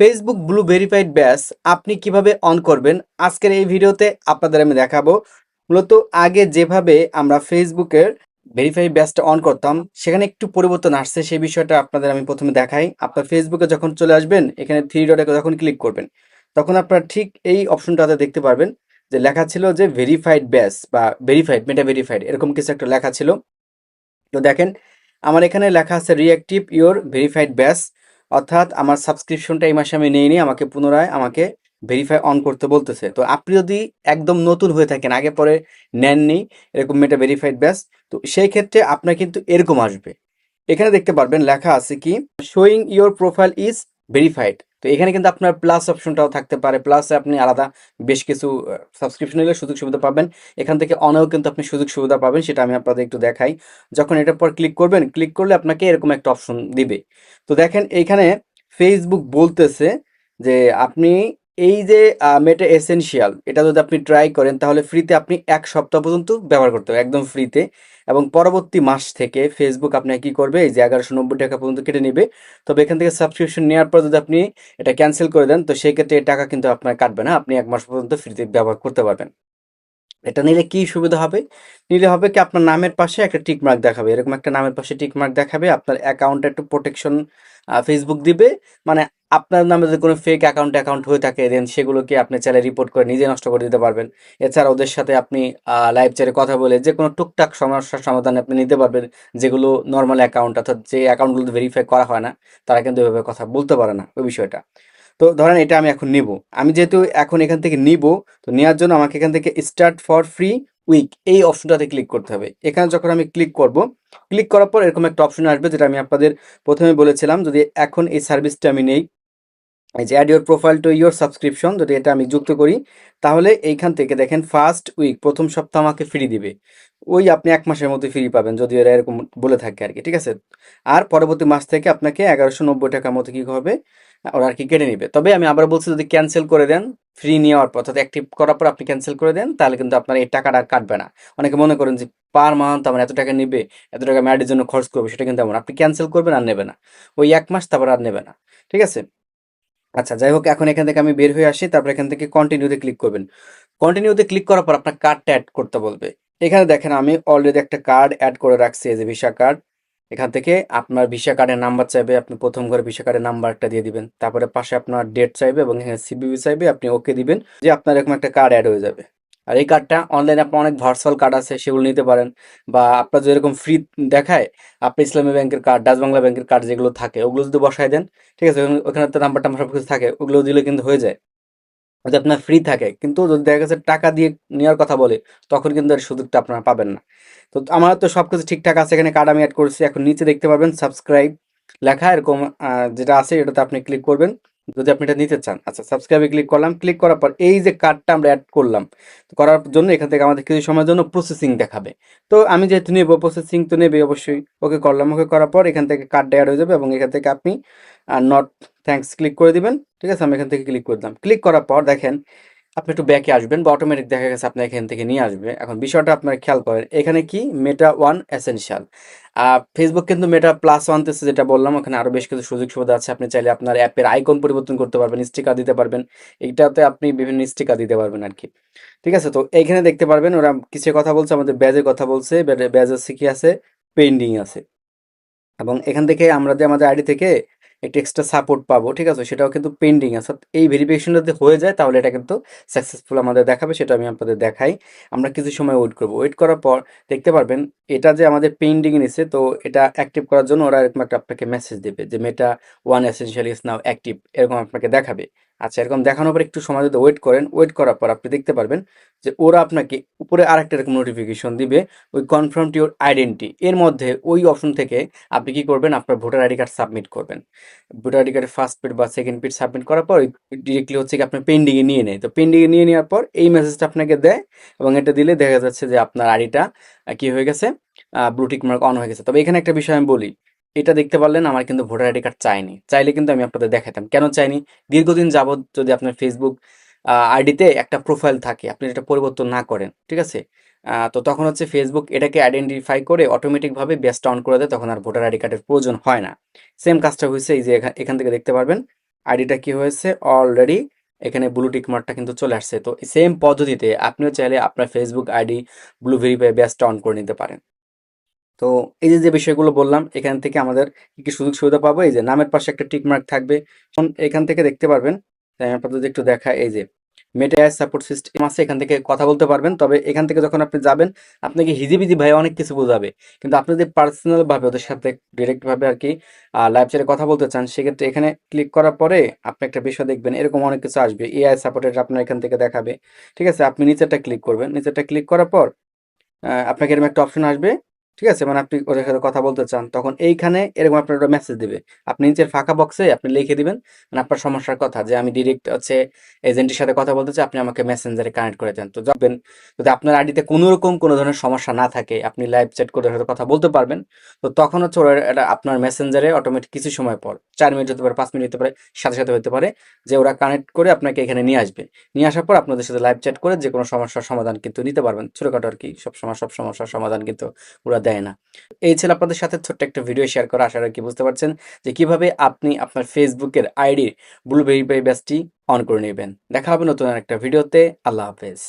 Facebook blue verified batch আপনি কিভাবে on করবেন আজকের এই ভিডিওতে আপনাদের আমি দেখাবো। মূলত আগে যেভাবে আমরা ফেসবুকের ভেরিফাইড ব্যাচটা অন করতাম সেখানে একটু পরিবর্তন আসছে, সেই বিষয়টা আপনাদের আমি প্রথমে দেখাই। আপনার ফেসবুকে যখন চলে আসবেন, এখানে থ্রি ডটে যখন ক্লিক করবেন তখন আপনারা ঠিক এই অপশনটাতে দেখতে পারবেন যে লেখা ছিল যে ভেরিফাইড ব্যাচ বা ভেরিফাইড মেটা ভেরিফাইড, এরকম কিছু একটা লেখা ছিল। তো দেখেন, আমার এখানে লেখা আছে রিঅ্যাক্টিভ ইওর ভেরিফাইড ব্যাচ, অর্থাৎ আমার সাবস্ক্রিপশনটা এই মাসে আমি নেইনি, আমাকে পুনরায় আমাকে ভেরিফাই অন করতে বলতেছে। তো আপনি যদি একদম নতুন হয়ে থাকেন, আগে পরে নেননি এরকম মেটা ভেরিফাইড ব্যাচ, তো সেই ক্ষেত্রে আপনার কিন্তু এরকম আসবে। এখানে দেখতে পারবেন লেখা আছে কি, showing your profile is verified. তো এখানে কিন্তু আপনার প্লাস অপশনটাও থাকতে পারে, প্লাসে আপনি আলাদা বেশ কিছু সাবস্ক্রিপশন নিলে সুযোগ সুবিধা পাবেন। এখান থেকে অনেও কিন্তু আপনি সুযোগ সুবিধা পাবেন, সেটা আমি আপনাদের একটু দেখাই। যখন এটার পর ক্লিক করবেন, ক্লিক করলে আপনাকে এরকম একটা অপশন দিবে। তো দেখেন এইখানে ফেসবুক বলতেছে যে আপনি এই যে মেটা এসেনশিয়াল, এটা যদি আপনি ট্রাই করেন তাহলে ফ্রিতে আপনি 1 সপ্তাহ পর্যন্ত ব্যবহার করতে হবে, একদম ফ্রিতে। এবং পরবর্তী মাস থেকে ফেসবুক আপনাকে কি করবে, এই যে 1190 টাকা পর্যন্ত কেটে নেবে। তবে এখান থেকে সাবস্ক্রিপশন নেওয়ার পর যদি আপনি এটা ক্যান্সেল করে দেন, তো সেই ক্ষেত্রে এই টাকা কিন্তু আপনার কাটবে না, আপনি 1 মাস পর্যন্ত ফ্রিতে ব্যবহার করতে পারবেন। এটা নিলে কি সুবিধা হবে? নিলে হবে কি, আপনার নামের পাশে একটা টিক মার্ক দেখাবে, এরকম একটা নামের পাশে টিক মার্ক দেখাবে, আপনার অ্যাকাউন্টে একটু প্রোটেকশন ফেসবুক দিবে। মানে আপনার নামে যদি কোনো ফেক অ্যাকাউন্ট হয়ে থাকে, দেন সেগুলোকে আপনি চাইলে রিপোর্ট করে নিজে নষ্ট করে দিতে পারবেন। এছাড়া ওদের সাথে আপনি লাইভ চ্যাটে কথা বলে যে কোনো টুকটাক সমস্যার সমাধান আপনি নিতে পারবেন, যেগুলো নর্মাল অ্যাকাউন্ট, অর্থাৎ যে অ্যাকাউন্টগুলো ভেরিফাই করা হয় না, তারা কিন্তু এভাবে কথা বলতে পারে না ওই বিষয়টা। তো ধরেন এটা আমি এখন নিব, আমি যেহেতু এখন এখান থেকে নিব, তো নেওয়ার জন্য আমাকে এখান থেকে স্টার্ট ফর ফ্রি উইক এই অপশনটাতে ক্লিক করতে হবে। এখানে যখন আমি ক্লিক করব, ক্লিক করার পর এরকম একটা অপশন আসবে, যেটা আমি আপনাদের প্রথমে বলেছিলাম, যদি এখন এই সার্ভিসটা আমি নেই, এই যে add your profile to your subscription, যদি এটা আমি যুক্ত করি, তাহলে এইখান থেকে দেখেন ফার্স্ট উইক প্রথম সপ্তাহ আমাকে ফ্রি দিবে। ওই আপনি 1 মাসের মধ্যে ফ্রি পাবেন, যদি এরা এরকম বলে থাকে আর কি, ঠিক আছে। আর পরবর্তী মাস থেকে আপনাকে 1190 টাকার মতো কি হবে, ওরা আর কি কেটে নিবে। তবে আমি আবার বলছি, যদি ক্যান্সেল করে দেন ফ্রি নেওয়ার পর, অর্থাৎ অ্যাক্টিভ করার পর আপনি ক্যান্সেল করে দেন, তাহলে কিন্তু আপনার এই টাকাটা আর কাটবে না। অনেকে মনে করেন যে পার মান্থ আমার এত টাকা নিবে, এত টাকা ম্যাডের জন্য খরচ করবে, সেটা কিন্তু এমন, আপনি ক্যান্সেল করবেন আর নেবে না, ওই 1 মাস তারপর আর নেবে না, ঠিক আছে। আচ্ছা, যাই হোক, এখন এখান থেকে আমি বের হয়ে আসি, তারপর এখান থেকে কন্টিনিউতে ক্লিক করবেন। কন্টিনিউতে ক্লিক করার পর আপনার কার্ডটা অ্যাড করতে বলবে। এখানে দেখেন আমি অলরেডি একটা কার্ড অ্যাড করে রাখছি, এই যে ভিসা কার্ড। এখান থেকে আপনার ভিসা কার্ডের নাম্বার চাইবে, আপনি প্রথম করে ভিসা কার্ডের নাম্বারটা দিয়ে দিবেন, তারপরে পাশে আপনার ডেট চাইবে এবং এখানে সিবিবি চাইবে, আপনি ওকে দিবেন, যে আপনার এরকম একটা কার্ড অ্যাড হয়ে যাবে। আর এই কার্ডটা অনলাইনে আপনার অনেক ভার্চুয়াল কার্ড আছে, সেগুলো নিতে পারেন। বা আপনার যদি এরকম ফ্রি দেখায়, আপনি ইসলামী ব্যাংকের কার্ড, ডাচ বাংলা ব্যাংকের কার্ড যেগুলো থাকে, ওগুলো যদি বসায় দেন, ঠিক আছে, ওখানে তো নাম্বার টাম্বার সব কিছু থাকে, ওগুলো দিলে কিন্তু হয়ে যায়। যদি আপনার ফ্রি থাকে, কিন্তু যদি দেখা গেছে টাকা দিয়ে নেওয়ার কথা বলে, তখন কিন্তু এর সুযোগটা আপনারা পাবেন না। তো আমার তো সবকিছু ঠিকঠাক আছে, এখানে কার্ড আমি অ্যাড করছি। এখন নিচে দেখতে পারবেন সাবস্ক্রাইব লেখা, এরকম যেটা আছে এটাতে আপনি ক্লিক করবেন যদি আপনি এটা নিতে চান। আচ্ছা, সাবস্ক্রাইবে ক্লিক করলাম, ক্লিক করার পর এই যে কার্ডটা আমরা অ্যাড করলাম, তো করার জন্য এখান থেকে আমাদের কিছু সময়ের জন্য প্রসেসিং দেখাবে। তো আমি যেহেতু নেবো, প্রসেসিং তো নেবে অবশ্যই, ওকে করলাম। ওকে করার পর এখান থেকে কার্ডটা অ্যাড হয়ে যাবে এবং এখান থেকে আপনি নট থ্যাঙ্কস ক্লিক করে দিবেন, ঠিক আছে। আমি এখান থেকে ক্লিক করে দিলাম। ক্লিক করার পর দেখেন আপনি একটু ব্যাকে আসবেন, বা অটোমেটিক দেখা গেছে আপনার এখান থেকে নিয়ে আসবে। এখন বিষয়টা আপনারা খেয়াল করেন, এখানে কি মেটা ওয়ান এসেনশিয়াল, ফেসবুক কিন্তু মেটা প্লাস ওয়ান তেছে, যেটা বললাম, ওখানে আরো বেশ কিছু সুযোগ সুবিধা আছে। আপনি চাইলে আপনার অ্যাপের আইকন পরিবর্তন করতে পারবেন, স্টিকার দিতে পারবেন, এইটাতে আপনি বিভিন্ন স্টিকার দিতে পারবেন আর কি, ঠিক আছে। তো এইখানে দেখতে পারবেন ওরা কিসের কথা বলছে, আমাদের ব্যাজের কথা বলছে, ব্যাজের কি আছে, পেন্ডিং আছে। এবং এখান থেকে আমরা যে আমাদের আইডি থেকে একটা এক্সট্রা সাপোর্ট পাবো, ঠিক আছে, সেটাও কিন্তু পেন্ডিং আছে। এই ভেরিফিকেশনটা যদি হয়ে যায় তাহলে এটা কিন্তু সাকসেসফুল আমাদের দেখাবে, সেটা আমি আপনাদের দেখাই। আমরা কিছু সময় ওয়েট করবো, ওয়েট করার পর দেখতে পারবেন এটা যে আমাদের পেন্ডিং নিছে, তো এটা অ্যাক্টিভ করার জন্য ওরা এরকম একটা আপনাকে মেসেজ দেবে যে Meta one essential is now active, এরকম আপনাকে দেখাবে। আচ্ছা, এরকম দেখানোর পর একটু সময় যদি ওয়েট করেন, ওয়েট করার পর আপনি দেখতে পারবেন যে ওরা আপনাকে উপরে আরেকটা এরকম নোটিফিকেশন দিবে, ওই কনফার্ম টু ইউর আইডেন্টি এর মধ্যে ওই অপশন থেকে আপনি কি করবেন, আপনার ভোটার আইডি কার্ড সাবমিট করবেন। ভোটার আইডি কার্ডের ফার্স্ট পেড বা সেকেন্ড পেড সাবমিট করার পর ডিরেক্টলি হচ্ছে কি আপনার পেন্ডিংয়ে নিয়ে নেয়। তো পেন্ডিংয়ে নিয়ে নেওয়ার পর এই মেসেজটা আপনাকে দেয়, এবং এটা দিলে দেখা যাচ্ছে যে আপনার আইডিটা কি হয়ে গেছে, ব্লু টিক মার্ক অন হয়ে গেছে। তবে এখানে একটা বিষয় আমি বলি, এটা দেখতে পারলেন আমার কিন্তু ভোটার আইডি কার্ড চাইনি, চাইলে কিন্তু আমি আপনাদের দেখাতাম। কেন চাইনি? দীর্ঘদিন যাবৎ যদি আপনার ফেসবুক আইডিতে একটা প্রোফাইল থাকে, আপনি এটা পরিবর্তন না করেন, ঠিক আছে, তো তখন হচ্ছে ফেসবুক এটাকে আইডেন্টিফাই করে অটোমেটিকভাবে ব্যাচটা অন করে দেয়, তখন আর ভোটার আইডি কার্ডের প্রয়োজন হয় না। সেম কাজটা হয়েছে এই যে এখান থেকে দেখতে পারবেন আইডিটা কি হয়েছে অলরেডি এখানে ব্লু টিক মার্কটা কিন্তু চলে আসছে। তো সেম পদ্ধতিতে আপনিও চাইলে আপনার ফেসবুক আইডি ব্লু ভেরিফাই ব্যাচটা অন করে নিতে পারেন। তো এই যে বিষয়গুলো বললাম এখান থেকে আমাদের কি কি সুযোগ সুবিধা পাবো, এই যে নামের পাশে একটা টিক মার্ক থাকবে। এখন এখান থেকে দেখতে পারবেন, তাই আমি আপনাদের একটু দেখা, এই যে মেটা এআই সাপোর্ট সিস্টেম আছে, এখান থেকে কথা বলতে পারবেন। তবে এখান থেকে যখন আপনি যাবেন আপনাকে হিজিবিজি ভাই অনেক কিছু বোঝাবে, কিন্তু আপনি যদি পার্সোনাল ভাবে ওদের সাথে ডিরেক্ট ভাবে আর কি লাইভ চ্যাটে কথা বলতে চান, সেক্ষেত্রে এখানে ক্লিক করার পরে আপনি একটা বিষয় দেখবেন এরকম অনেক কিছু আসবে, এআই সাপোর্টেড আপনার এখান থেকে দেখাবে। ঠিক আছে, আপনি নিচেরটা ক্লিক করবেন, নিচেরটা ক্লিক করার পর আপনাকে এরকম একটা অপশন আসবে। ঠিক আছে, মানে আপনি ওদের সাথে কথা বলতে চান, তখন এইখানে এরকম আপনার একটা মেসেজ দিবে। আপনি নিচের ফাঁকা বক্সে আপনি লিখে দিবেন মানে আপনার সমস্যার কথা, যে আমি ডিরেক্ট হচ্ছে এজেন্টের সাথে কথা বলতে চাই, আপনি আমাকে মেসেঞ্জারে কানেক্ট করে দেন। তো যাবেন, যদি আপনার আইডিতে কোনো রকম কোনো ধরনের সমস্যা না থাকে, আপনি লাইভ চ্যাট করে ওদের সাথে কথা বলতে পারবেন। তো তখন হচ্ছে ওরা এটা আপনার মেসেঞ্জারে অটোমেটিক কিছু সময় পর, 4 মিনিট হতে পারে, 5 মিনিট হতে পারে, সাথে সাথে হতে পারে, যে ওরা কানেক্ট করে আপনাকে এখানে নিয়ে আসবে। নিয়ে আসার পর আপনাদের সাথে লাইভ চ্যাট করে যে কোনো সমস্যার সমাধান কিন্তু নিতে পারবেন, ছোটখাটো আর কি। সব সমস্যার সমাধান কিন্তু ওরা দেয় না। এই ছিল আপনাদের সাথে ছোট্ট একটা ভিডিও শেয়ার করা, আশা রাখি বুঝতে পারছেন যে কিভাবে আপনি আপনার ফেসবুকের আইডির ব্লু ভেরিফাই ব্যাচটি অন করে নেবেন। দেখা হবে নতুন একটা ভিডিওতে। আল্লাহ হাফেজ।